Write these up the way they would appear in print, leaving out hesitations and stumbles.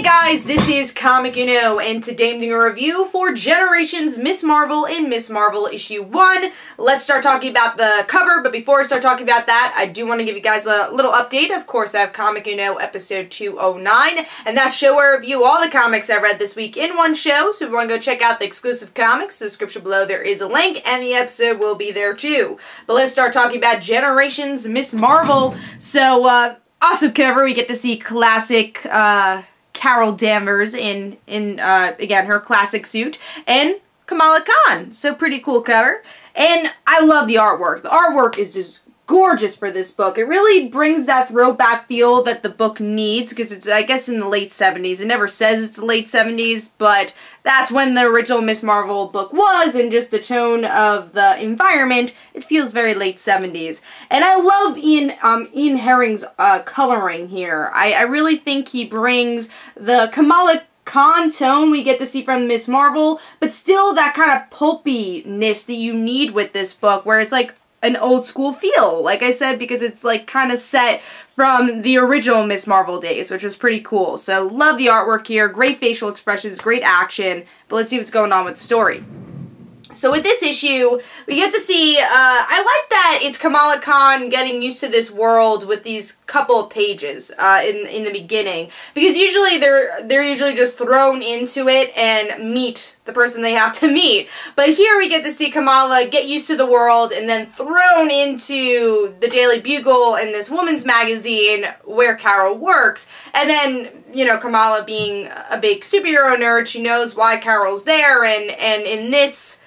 guys, this is Comic Uno, and today I'm doing a review for Generations Miss Marvel in Miss Marvel issue 1. Let's start talking about the cover, but before I start talking about that, I do want to give you guys a little update. Of course, I have Comic Uno episode 209, and that show where I review all the comics I read this week in one show, so if you want to go check out the exclusive comics, the description below there is a link, and the episode will be there too. But let's start talking about Generations Miss Marvel. So, awesome cover. We get to see classic, Carol Danvers in again, her classic suit, and Kamala Khan. So pretty cool cover. And I love the artwork. The artwork is just gorgeous for this book. It really brings that throwback feel that the book needs, because it's, I guess, in the late 70s. It never says it's the late 70s, but that's when the original Miss Marvel book was, and just the tone of the environment, it feels very late 70s. And I love Ian Herring's coloring here. I really think he brings the Kamala Khan tone we get to see from Miss Marvel, but still that kind of pulpiness that you need with this book, where it's like an old school feel, like I said, because it's like kind of set from the original Miss Marvel days, which was pretty cool. So love the artwork here, great facial expressions, great action, but let's see what's going on with the story. So with this issue, we get to see, I like that it's Kamala Khan getting used to this world with these couple of pages in the beginning, because usually they're usually just thrown into it and meet the person they have to meet. But here we get to see Kamala get used to the world and then thrown into the Daily Bugle and this woman's magazine where Carol works. And then, you know, Kamala being a big superhero nerd, she knows why Carol's there, and in this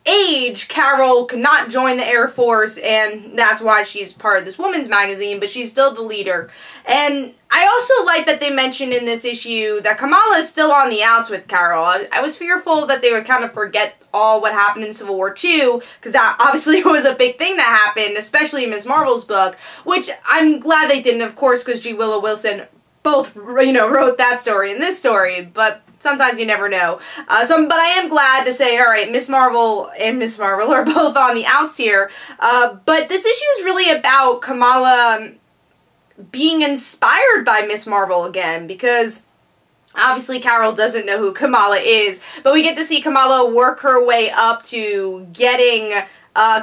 age, Carol could not join the Air Force, and that's why she's part of this woman's magazine, but she's still the leader. And I also like that they mentioned in this issue that Kamala is still on the outs with Carol. I was fearful that they would kind of forget all what happened in Civil War II, because that obviously was a big thing that happened, especially in Miss Marvel's book, which I'm glad they didn't, of course, because G. Willow Wilson both, you know, wrote that story and this story, but sometimes you never know. But I am glad to say, alright, Miss Marvel and Miss Marvel are both on the outs here. But this issue is really about Kamala being inspired by Miss Marvel again, because obviously Carol doesn't know who Kamala is, but we get to see Kamala work her way up to getting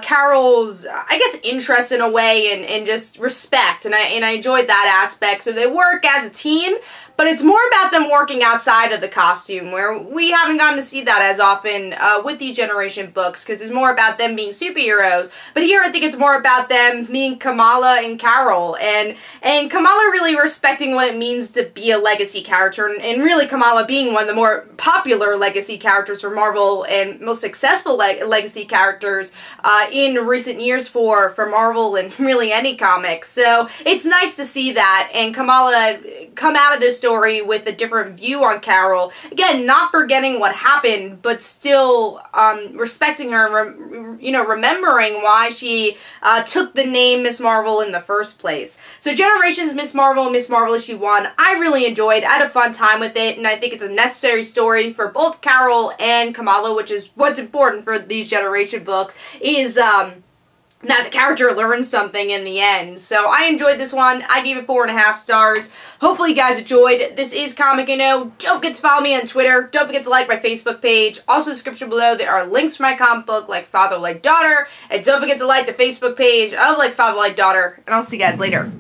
Carol's, I guess, interest in a way, and just respect, and I enjoyed that aspect. So they work as a team, but it's more about them working outside of the costume, where we haven't gotten to see that as often with these Generation books, because it's more about them being superheroes. But here I think it's more about them being Kamala and Carol, and Kamala really respecting what it means to be a legacy character, and really Kamala being one of the more popular legacy characters for Marvel, and most successful legacy characters in recent years for Marvel and really any comic. So it's nice to see that, and Kamala come out of this story with a different view on Carol. Again, not forgetting what happened, but still respecting her, you know, remembering why she took the name Miss Marvel in the first place. So Generations Miss Marvel and Miss Marvel issue 1, I really enjoyed. I had a fun time with it, and I think it's a necessary story for both Carol and Kamala, which is what's important for these Generation books, is that the character learns something in the end. So I enjoyed this one. I gave it 4.5 stars. Hopefully you guys enjoyed. This is Comic Uno. Don't forget to follow me on Twitter. Don't forget to like my Facebook page. Also, in the description below, there are links for my comic book, Like Father, Like Daughter. And don't forget to like the Facebook page of Like Father, Like Daughter. And I'll see you guys later.